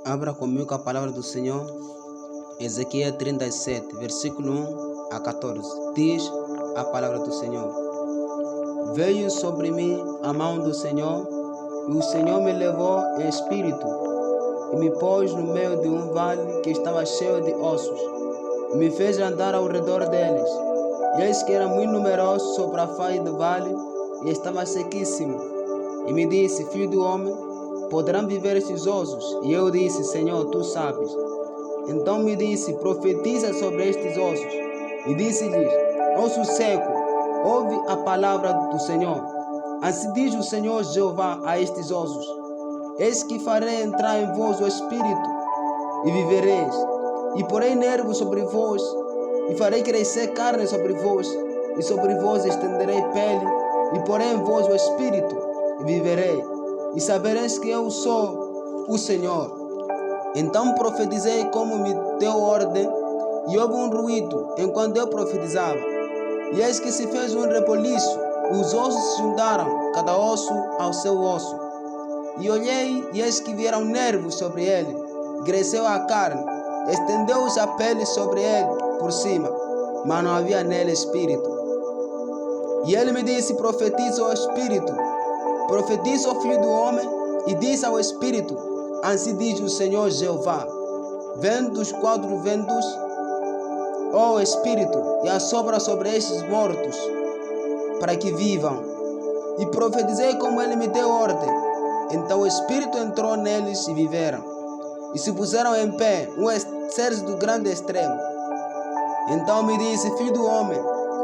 Abra comigo a palavra do Senhor, Ezequiel 37, versículo 1 a 14. Diz a palavra do Senhor: Veio sobre mim a mão do Senhor, e o Senhor me levou em espírito, e me pôs no meio de um vale que estava cheio de ossos, e me fez andar ao redor deles. E eis que eram muito numerosos sobre a face do vale, e estava sequíssimo. E me disse: Filho do homem, poderão viver estes ossos? E eu disse: Senhor, tu sabes. Então me disse: Profetiza sobre estes ossos. E disse-lhes: Osso seco, ouve a palavra do Senhor. Assim diz o Senhor Jeová a estes ossos: Eis que farei entrar em vós o espírito, e vivereis. E porei nervos sobre vós, e farei crescer carne sobre vós, e sobre vós estenderei pele, e porei em vós o espírito, e viverei. E sabereis que eu sou o Senhor. Então profetizei como me deu ordem, e houve um ruído enquanto eu profetizava. E eis que se fez um reboliço, os ossos se juntaram, cada osso ao seu osso. E olhei, e eis que vieram nervos sobre ele, cresceu a carne, estendeu-se a pele sobre ele por cima, mas não havia nele espírito. E ele me disse: Profetiza ao espírito, profetiza ao filho do homem, e diz ao espírito: Assim diz o Senhor Jeová: Vem dos quatro ventos, ó espírito, e assopra sobre estes mortos, para que vivam. E profetizei como ele me deu ordem. Então o espírito entrou neles e viveram. E se puseram em pé um exército grande e extremo. Então me disse: Filho do homem,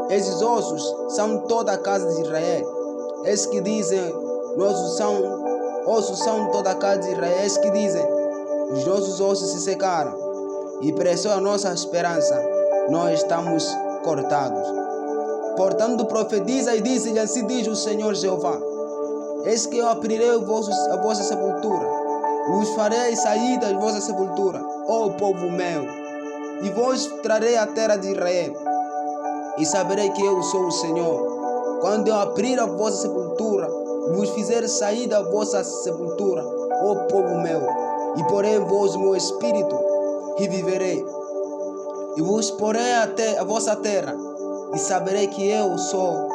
esses ossos são toda a casa de Israel. Eis que dizem: ossos são toda a casa de Israel. Eis que dizem: os nossos ossos se secaram, e pereceu a nossa esperança, nós estamos cortados. Portanto profetiza e diz-lhe: Assim diz o Senhor Jeová: Eis que eu abrirei a vossa sepultura, e vos farei sair da vossa sepultura, ó povo meu, e vos trarei a terra de Israel. E saberei que eu sou o Senhor, quando eu abrir a vossa sepultura, e vos fizer sair da vossa sepultura, ó povo meu, e porei em vós o meu espírito, e viverei. E vos porei a vossa terra, e saberei que eu sou,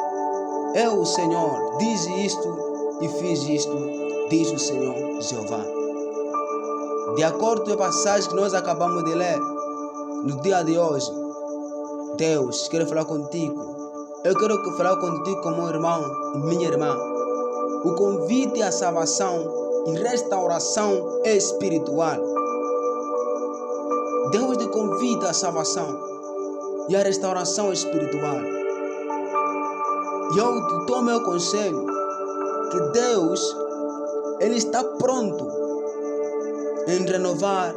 eu o Senhor, diz isto e fiz isto, diz o Senhor Jeová. De acordo com a passagem que nós acabamos de ler, no dia de hoje, Deus quer falar contigo. Eu quero falar contigo como irmão e minha irmã. O convite à salvação e restauração espiritual. Deus te convida à salvação e à restauração espiritual. E eu te dou meu conselho, que Deus, Ele está pronto em renovar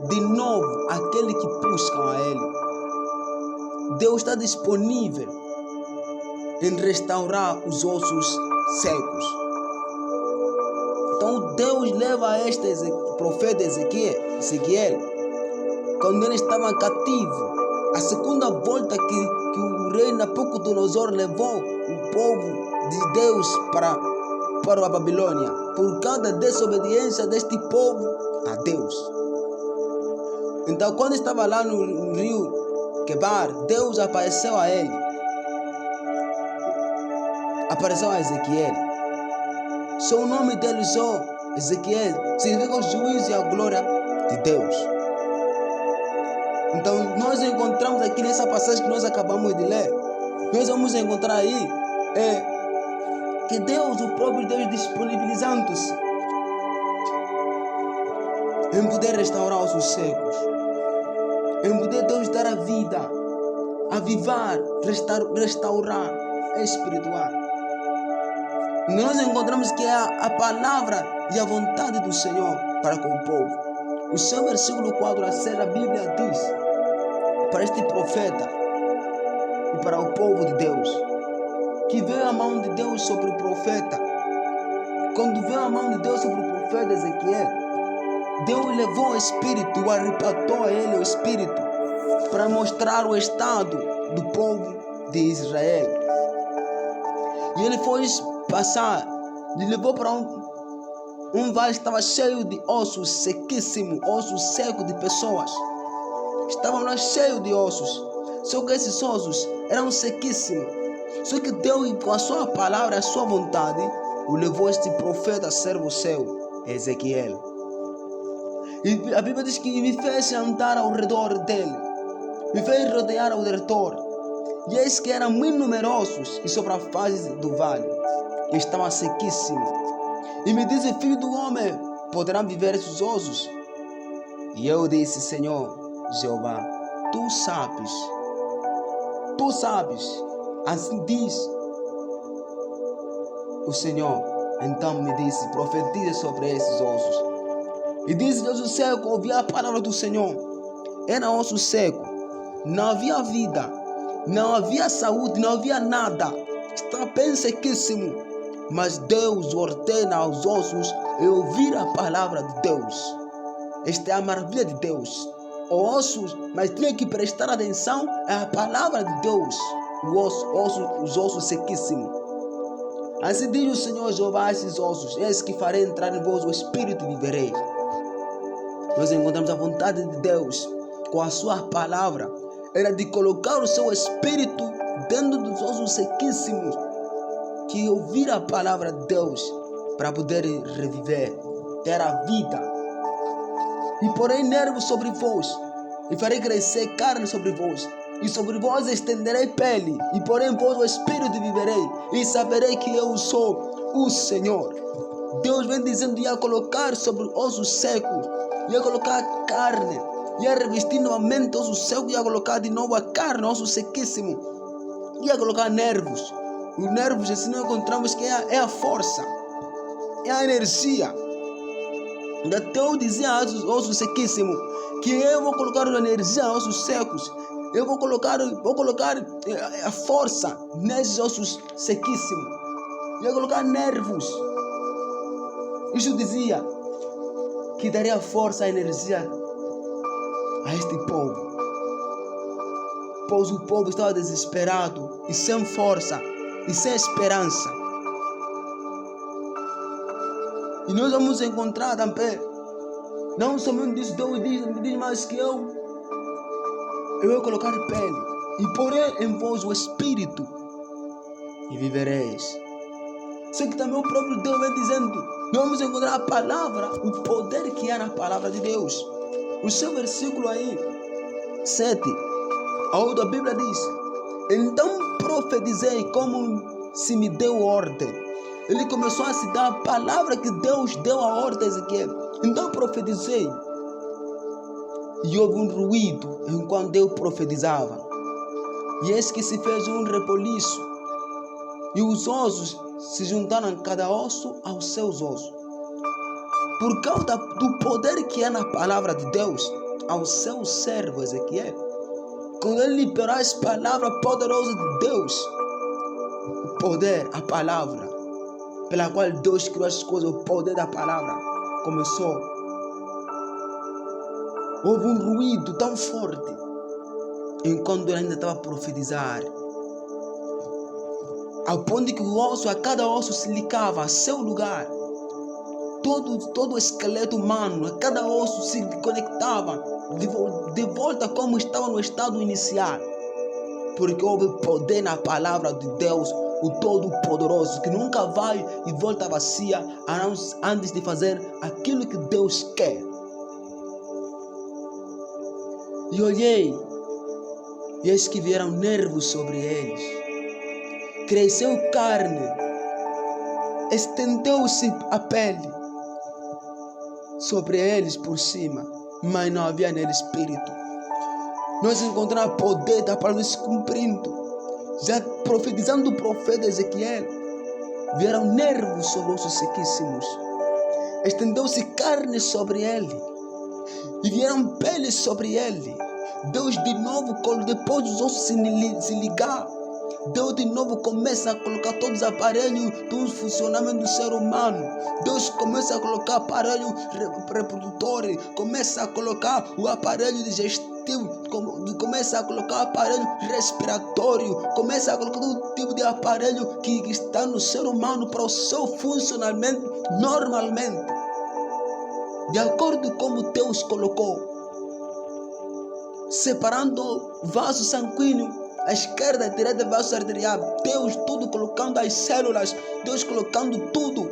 de novo aquele que buscam a Ele. Deus está disponível em restaurar os ossos secos. Então Deus leva a este profeta Ezequiel, quando ele estava cativo, a segunda volta que o rei Nabucodonosor levou o povo de Deus para a Babilônia, por causa da desobediência deste povo a Deus. Então quando estava lá no rio Quebar, Deus apareceu a ele, apareceu a Ezequiel. Só o nome dele, só Ezequiel, significa o juízo e a glória de Deus. Então nós encontramos aqui nessa passagem que nós acabamos de ler, nós vamos encontrar aí que Deus, o próprio Deus, disponibilizando-se em poder restaurar os secos, em poder Deus dar a vida, avivar, restaurar espiritual. Nós encontramos que é a palavra e a vontade do Senhor para com o povo. O seu versículo 4 a 6, a Bíblia diz para este profeta e para o povo de Deus, que veio a mão de Deus sobre o profeta. Quando veio a mão de Deus sobre o profeta Ezequiel, Deus levou o espírito, arrebatou a ele o espírito, para mostrar o estado do povo de Israel. E ele foi passar, ele levou para Um vale estava cheio de ossos sequíssimos, ossos secos de pessoas. Estavam lá cheios de ossos. Só que esses ossos eram sequíssimos. Só que Deus, com a sua palavra, a sua vontade, o levou este profeta, servo seu, Ezequiel. E a Bíblia diz que me fez andar ao redor dele. Me fez rodear ao redor. E eis que eram muito numerosos e sobre a face do vale, que estava sequíssimo. E me disse, filho do homem, poderão viver esses ossos? E eu disse, Senhor Jeová, tu sabes, assim diz o Senhor. Então me disse, profetize sobre esses ossos. E disse Deus o seco, ouvi a palavra do Senhor. Era osso seco, não havia vida, não havia saúde, não havia nada. Estava bem sequíssimo. Mas Deus ordena aos ossos ouvir a palavra de Deus. Esta é a maravilha de Deus. Os ossos, mas tinha que prestar atenção à palavra de Deus. Os ossos sequíssimos. Assim diz o Senhor Jeová a esses ossos: eis que farei entrar em vós o Espírito e vivereis. Nós encontramos a vontade de Deus com a sua palavra. Era de colocar o seu Espírito dentro dos ossos sequíssimos, que ouvir a palavra de Deus para poder reviver, ter a vida. E porei nervos sobre vós, e farei crescer carne sobre vós, e sobre vós estenderei pele, e porei em vós o Espírito e viverei, e saberei que eu sou o Senhor. Deus vem dizendo, ia colocar sobre ossos secos, ia colocar carne, ia revestir novamente ossos secos, ia colocar de novo a carne, osso sequíssimo, ia colocar nervos. Os nervos, assim nós encontramos que é a força, é a energia. Deus dizia aos ossos sequíssimos que eu vou colocar a energia aos ossos secos. Eu vou colocar a força nesses ossos sequíssimos. Eu vou colocar nervos. Isso dizia que daria força, a energia a este povo. Pois o povo estava desesperado e sem força e sem esperança. E nós vamos encontrar também, não somente isso, Deus diz mais que eu vou colocar pele e porei em vós o Espírito e vivereis. Só que também o próprio Deus vem dizendo, nós vamos encontrar a palavra, o poder que há na palavra de Deus. O seu versículo aí, 7, onde a Bíblia diz, então profetizei como se me deu ordem. Ele começou a citar a palavra que Deus deu a ordem a Ezequiel. Então profetizei. E houve um ruído enquanto eu profetizava. E eis que se fez um reboliço. E os ossos se juntaram cada osso aos seus ossos. Por causa do poder que há na palavra de Deus, ao seu servo Ezequiel. Quando ele liberou as palavras poderosas de Deus, o poder, a palavra, pela qual Deus criou as coisas, o poder da palavra começou. Houve um ruído tão forte enquanto ele ainda estava a profetizar, ao ponto que o osso, a cada osso se ligava a seu lugar. Todo o esqueleto humano, a cada osso se conectava de volta como estava no estado inicial, porque houve poder na palavra de Deus, o Todo-Poderoso, que nunca vai e volta vazia antes de fazer aquilo que Deus quer. E olhei, e eis que vieram nervos sobre eles. Cresceu carne, estendeu-se a pele sobre eles por cima, mas não havia nele espírito. Nós encontramos poder da palavra se cumprindo. Já profetizando o profeta Ezequiel, vieram nervos sobre ossos sequíssimos, estendeu-se carne sobre ele, e vieram peles sobre ele. Deus de novo, depois dos ossos se ligar, Deus de novo começa a colocar todos os aparelhos do funcionamento do ser humano. Deus começa a colocar aparelho reprodutor, começa a colocar o aparelho começa a colocar aparelho respiratório, começa a colocar todo tipo de aparelho que está no ser humano para o seu funcionamento normalmente, de acordo com como Deus colocou, separando vaso sanguíneo, a esquerda, a direita, vaso arterial, Deus tudo colocando as células, Deus colocando tudo.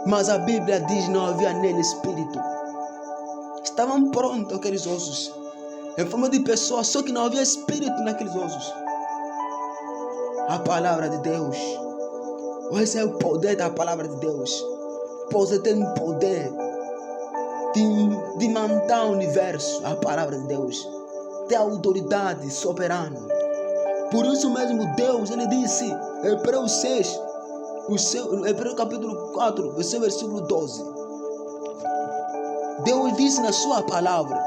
Mas a Bíblia diz: não havia nele espírito. Estavam prontos aqueles ossos, em forma de pessoas, só que não havia espírito naqueles ossos. A palavra de Deus, esse é o poder da palavra de Deus. Você tem poder de mandar o universo. A palavra de Deus tem autoridade soberana. Por isso mesmo Deus, ele disse, Hebreus 6, Hebreus capítulo 4, versículo 12. Deus disse na sua palavra,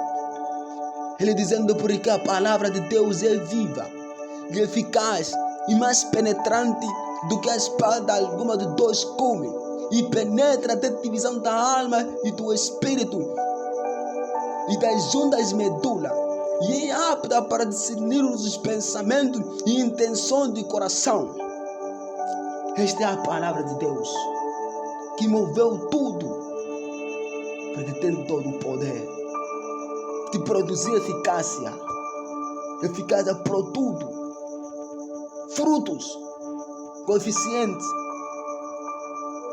ele dizendo: porque a palavra de Deus é viva, e eficaz e mais penetrante do que a espada alguma de dois gumes, e penetra até a divisão da alma e do espírito e das juntas medula, e é apta para discernir os pensamentos e intenções do coração. Esta é a palavra de Deus que moveu tudo, porque tem todo o poder de produzir eficácia para tudo, frutos, coeficientes.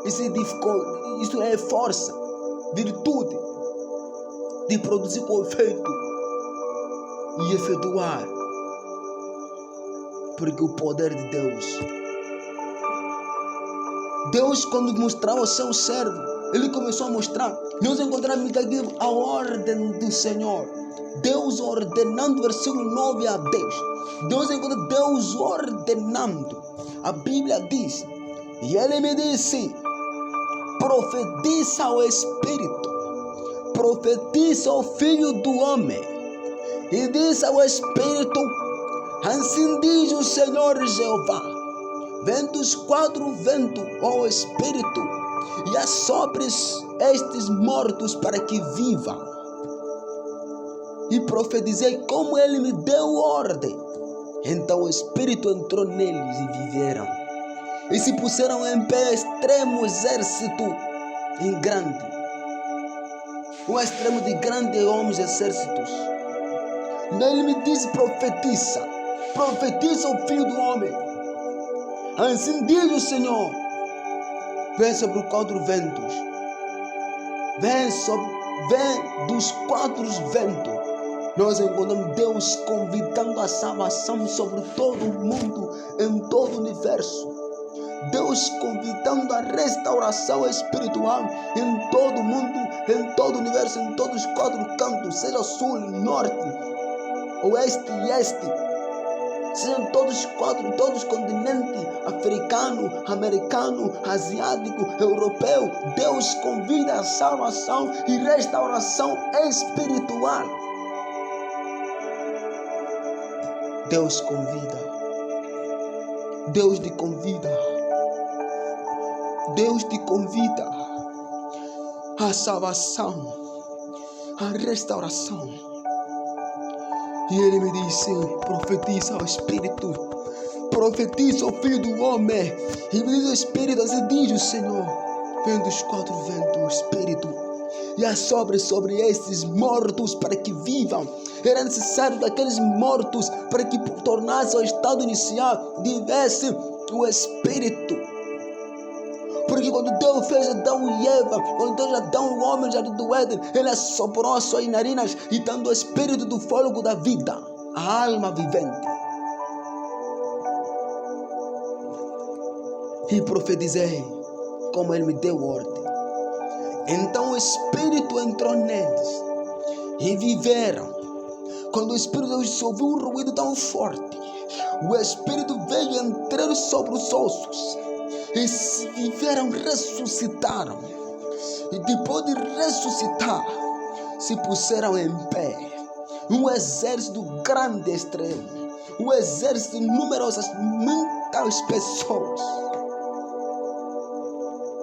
Isso é força, virtude de produzir com efeito e efetuar, porque o poder de Deus quando mostrava ao seu servo, ele começou a mostrar. Nós encontramos aqui a ordem do Senhor, Deus ordenando, versículo 9 a 10. Deus encontra Deus ordenando. A Bíblia diz: e ele me disse, profetiza ao Espírito, profetiza ao Filho do Homem, e diz ao Espírito: assim diz o Senhor Jeová, vem dos quatro ventos, ó Espírito, e assopres estes mortos para que vivam. E profetizei como ele me deu ordem. Então o Espírito entrou neles e viveram. E se puseram em pé extremo exército em grande. Um extremo de grandes homens exércitos. Ele me disse: profetiza o Filho do Homem. Assim diz o Senhor: vem sobre os quatro ventos. Vem dos quatro ventos. Nós encontramos Deus convidando a salvação sobre todo o mundo, em todo o universo. Deus convidando a restauração espiritual em todo o mundo, em todo o universo, em todos os quatro cantos, seja sul, norte, oeste e este. Sejam todos os continentes, africano, americano, asiático, europeu. Deus convida a salvação e restauração espiritual. Deus convida. Deus te convida. Deus te convida à salvação, à restauração. E ele me disse: profetiza ao Espírito, profetiza ao Filho do Homem. E me diz o Espírito: assim diz o Senhor, vem dos quatro ventos, o Espírito, e assopra sobre estes mortos para que vivam. Era necessário daqueles mortos para que tornasse o estado inicial, tivesse o Espírito. Porque quando Deus fez Adão e Eva, quando Deus Adão, o homem já do Éden, ele assoprou as suas narinas e dando o espírito do fôlego da vida, a alma vivente. E profetizei como ele me deu ordem. Então o Espírito entrou neles e viveram. Quando o Espírito de Deus ouviu um ruído tão forte, o Espírito veio entrar sobre os ossos. E se viveram, ressuscitaram. E depois de ressuscitar, se puseram em pé. Um exército grande extremo. Um exército de numerosas, muitas pessoas.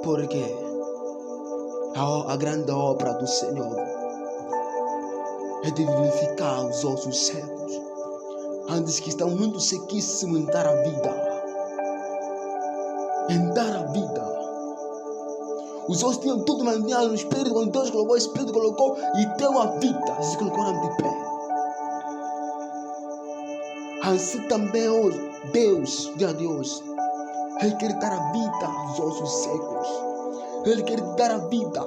Porque a grande obra do Senhor, é de vivificar os ossos secos, antes que estão muito sequíssimos em dar a vida. Em dar a vida. Os ossos tinham tudo manhado no Espírito, quando Deus colocou, o Espírito colocou e deu a vida, se colocaram de pé. Assim também hoje, Deus, dia de hoje, Ele quer dar a vida aos ossos secos. Ele quer dar a vida.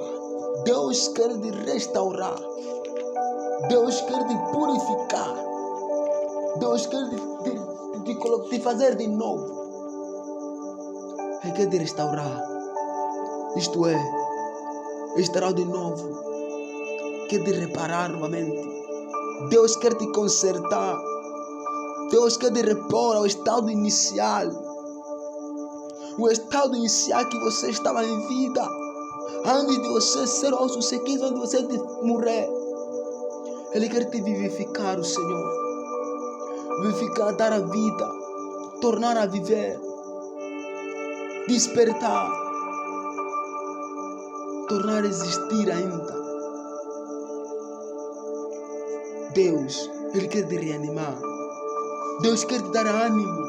Deus quer te restaurar. Deus quer te purificar. Deus quer te fazer de novo. Ele quer te restaurar. Isto é, restaurar de novo. Quer te reparar novamente. Deus quer te consertar. Deus quer te repor ao estado inicial. O estado inicial que você estava em vida. Antes de você ser osso sequinho, antes de você morrer. Ele quer te vivificar, o Senhor. Vivificar, dar a vida. Tornar a viver. Despertar. Tornar a existir ainda. Deus, Ele quer te reanimar. Deus quer te dar ânimo.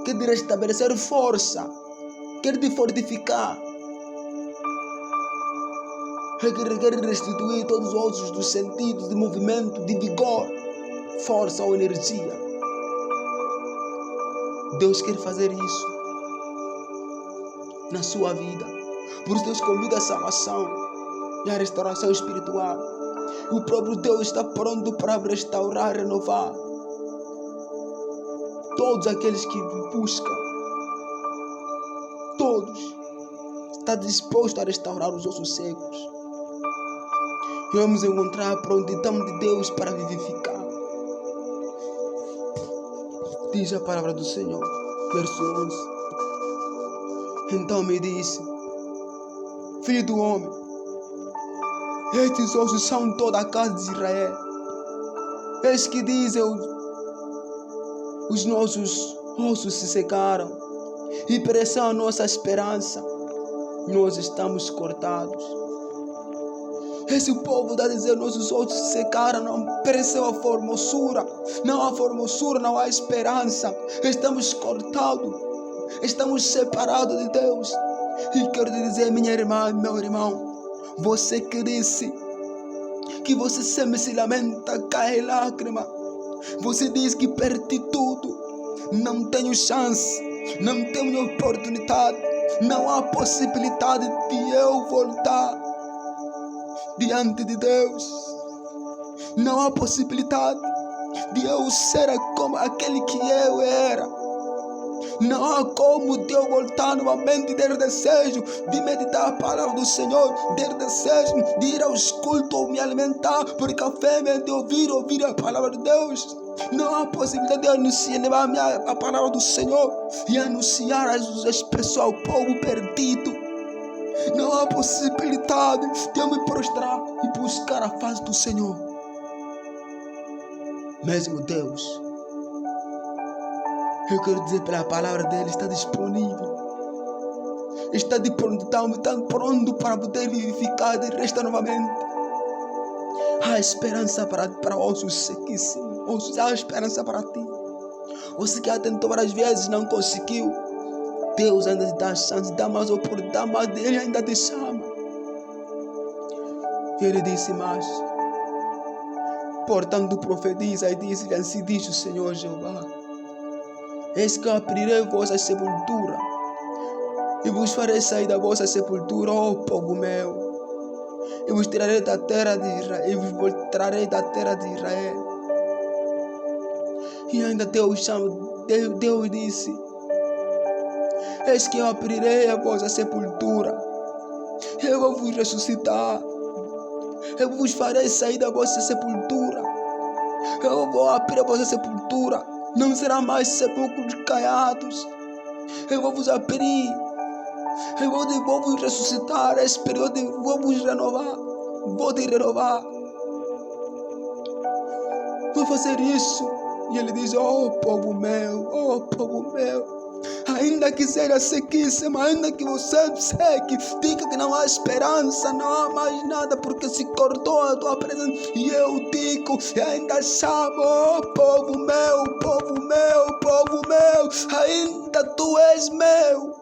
Quer te restabelecer força. Quer te fortificar. Ele quer restituir todos os ossos dos sentidos, de movimento, de vigor, força ou energia. Deus quer fazer isso na sua vida. Por isso Deus convida a salvação e a restauração espiritual. E o próprio Deus está pronto para restaurar, renovar todos aqueles que buscam. Todos. Está disposto a restaurar os ossos secos. E vamos encontrar a prontidão de Deus para vivificar. Diz a palavra do Senhor, verso 11. Então me disse: Filho do homem, estes ossos são toda a casa de Israel. Eis que dizem: os nossos ossos se secaram e pereceu a nossa esperança. Nós estamos cortados. Esse povo está dizendo: nossos ossos se secaram, não pereceu a formosura. Não há formosura, não há esperança. Estamos cortados. Estamos separados de Deus. E quero te dizer, minha irmã, meu irmão, você que disse que você sempre se lamenta, cai lágrima. Você diz que perdi tudo. Não tenho chance. Não tenho oportunidade. Não há possibilidade de eu voltar diante de Deus. Não há possibilidade de eu ser como aquele que eu era. Não há como de eu voltar novamente, ter desejo de meditar a palavra do Senhor, ter desejo de ir aos cultos, me alimentar, porque a fé é de ouvir a palavra de Deus. Não há possibilidade de anunciar, levar a palavra do Senhor e anunciar às pessoas, ao povo perdido. Não há possibilidade de eu me prostrar e buscar a face do Senhor. Mesmo Deus, eu quero dizer, pela palavra dele, está disponível. Está de prontidão, está pronto para poder vivificar e restar novamente. Há esperança para ossos sequíssimos. Há esperança para ti. Você que já tentou várias vezes, não conseguiu. Deus ainda te dá a chance, dá mais oportunidade, mas Ele ainda te chama. E Ele disse mais: portanto profetiza e diz: assim diz o Senhor Jeová: eis que eu abrirei vossa sepultura e vos farei sair da vossa sepultura, ó povo meu, e vos tirarei da terra de Israel, e vos voltarei da terra de Israel. E ainda Deus disse: eis que eu abrirei a vossa sepultura, eu vou vos ressuscitar, eu vos farei sair da vossa sepultura, eu vou abrir a vossa sepultura, não será mais sepulcros caiados, eu vou vos abrir, eu vou vos ressuscitar, esse período eu vou vos renovar, vou te renovar, vou fazer isso. E Ele diz: oh povo meu, Ainda que seja sequíssima, ainda que você seque, diga que não há esperança, não há mais nada, porque se cortou a tua presença. E eu digo, e ainda chamo, oh povo meu, povo meu, povo meu, ainda tu és meu.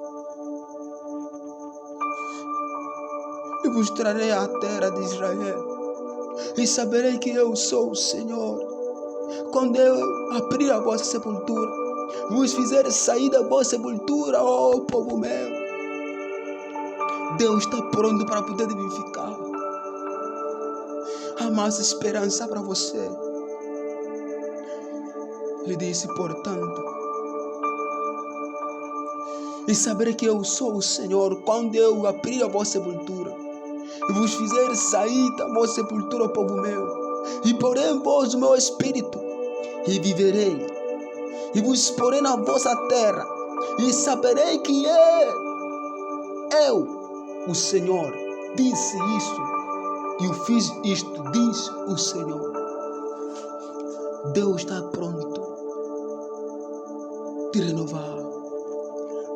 E vos trarei à terra de Israel, e saberei que eu sou o Senhor. Quando eu abrir a vossa sepultura, vos fizer sair da vossa sepultura, ó povo meu. Deus está pronto para poder vivificar. Há mais esperança para você. Ele disse, portanto, e saberei que eu sou o Senhor, quando eu abrir a vossa sepultura, e vos fizer sair da vossa sepultura, povo meu, e porei em vós o meu espírito, e viverei, e vos porei na vossa terra, e saberei que eu, o Senhor, disse isso, e eu fiz isto, diz o Senhor. Deus está pronto de renovar.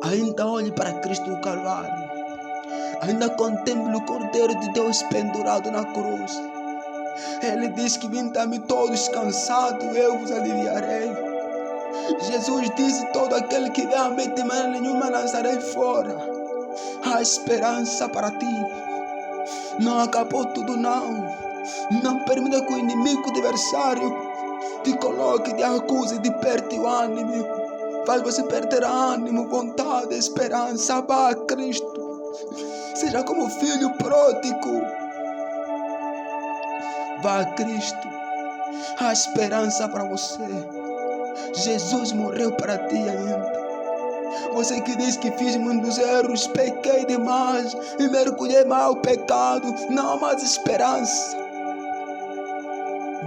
Ainda olhe para Cristo no Calvário. Ainda contemple o Cordeiro de Deus pendurado na cruz. Ele diz que vinde a mim todos cansados, eu vos aliviarei. Jesus disse, todo aquele que vem a mim de maneira nenhuma lançarei fora. Há esperança para ti. Não acabou tudo não. Não permita que o inimigo, o adversário, te coloque, te acuse, te perde o ânimo. Faz você perder ânimo, vontade, esperança. Vá a Cristo. Seja como filho pródigo. Vá a Cristo. Há esperança para você. Jesus morreu para ti ainda. Você que diz que fiz muitos erros, pequei demais e mergulhei mal pecado. Não há mais esperança.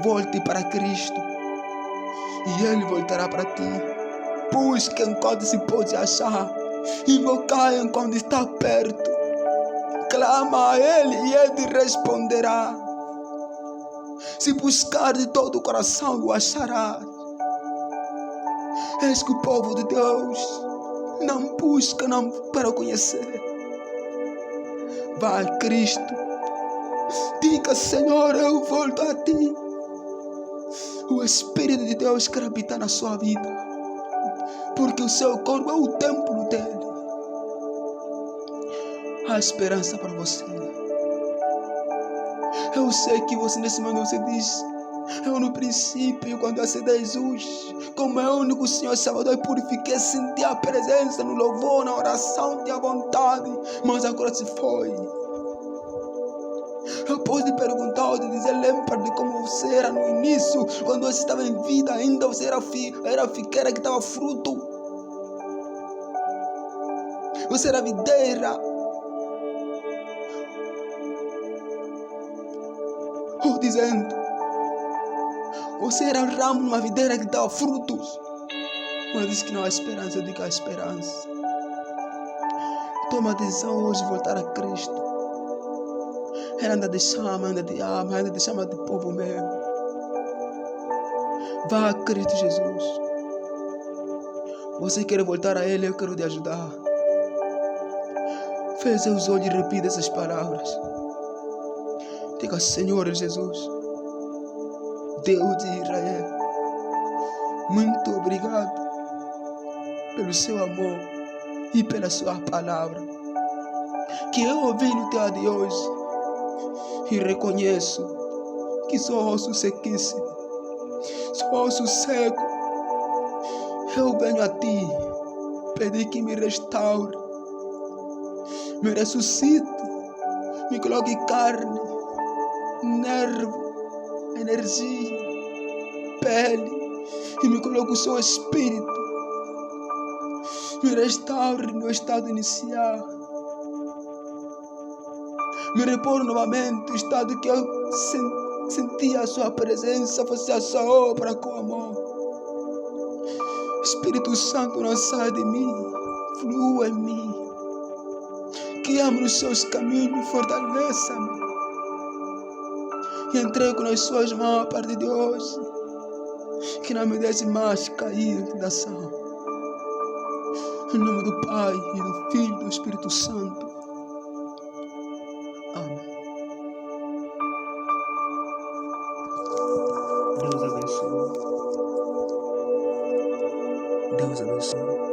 Volte para Cristo e Ele voltará para ti. Busque enquanto se pode achar. Invocai enquanto está perto. Clama a Ele e Ele te responderá. Se buscar de todo o coração, o acharás. Eis que o povo de Deus não busca não para conhecer. Vá a Cristo. Diga, Senhor, eu volto a ti. O Espírito de Deus quer habitar na sua vida, porque o seu corpo é o templo dele. Há esperança para você. Eu sei que você nesse momento você diz, eu no princípio, quando aceitei Jesus como é o único Senhor Salvador, eu purifiquei, senti a presença no louvor, na oração, tinha vontade, mas agora se foi. Eu posso te perguntar ou te dizer, lembra de como você era no início, quando você estava em vida ainda, você era a figueira que dava fruto. Você era a videira. Ou dizendo, você era um ramo numa videira que dava frutos. Mas diz que não há esperança, eu digo que há esperança. Toma a decisão hoje de voltar a Cristo. Ele ainda te chama, ainda te ama, ainda te chama de povo meu. Vá a Cristo Jesus. Você quer voltar a Ele, eu quero te ajudar. Feche os olhos e repita essas palavras. Diga, Senhor Jesus, Deus de Israel, muito obrigado pelo seu amor e pela sua palavra que eu ouvi no dia de hoje. E reconheço que sou osso sequíssimo, sou osso seco. Eu venho a ti pedir que me restaure, me ressuscite, me coloque carne, nervo, energia, pele e me coloque o seu espírito. Me restaure no estado inicial. Me repor novamente o estado que eu sentia a sua presença, fazia a sua obra com amor. Espírito Santo, não sai de mim, flua em mim. Guia-me nos seus caminhos, fortaleça-me. E entrego nas suas mãos a partir de hoje. Que não me deixe mais cair em tentação. Em nome do Pai, e do Filho e do Espírito Santo. Amém. Deus abençoe. Deus abençoe.